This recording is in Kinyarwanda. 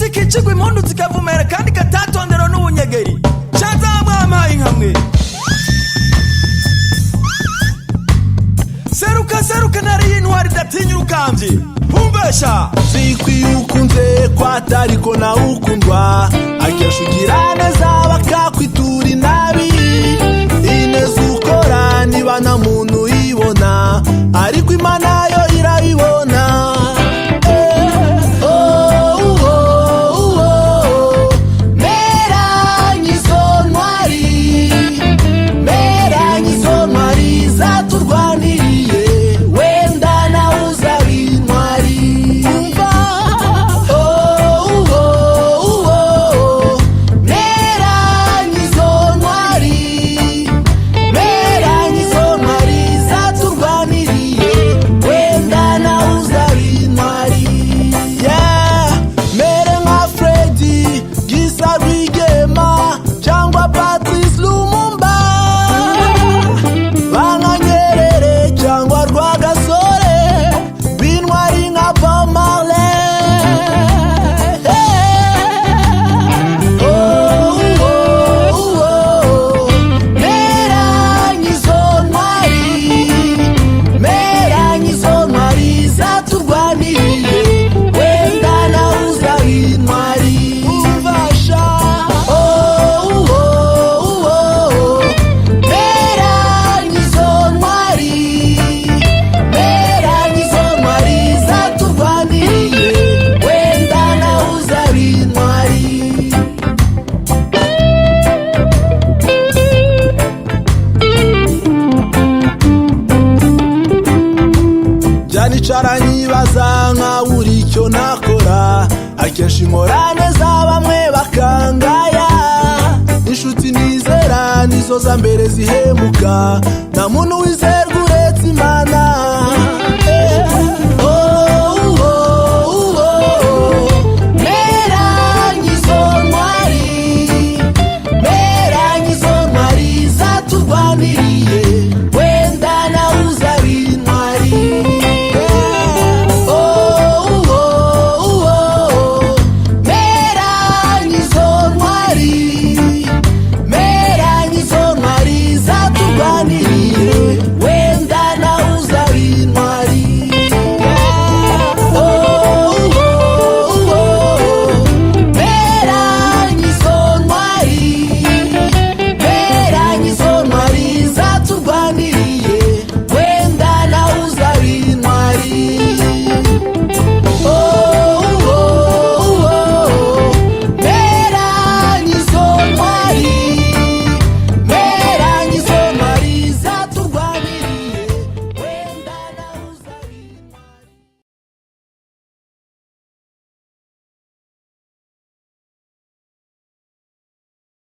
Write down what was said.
agati kicigwa impundu zikavumera kandi katatondero n'ubunyegeri cazamwamaye nkamwe seruka nari y'intwari idatinya urukambye umbesha zikwiye ukunze kwatariko nawe ukundwa akenshi ugira neza bakakwitura inabi ineza ukora niba nta muntu uyibona ariko Imana yo irayibona. Nicara nyibaza nka buri icyo nakora akenshi nkora neza bamwe bakangaya inshuti nizera nizo za mbere zihemuka nta muntu wizerwa uretse Imana.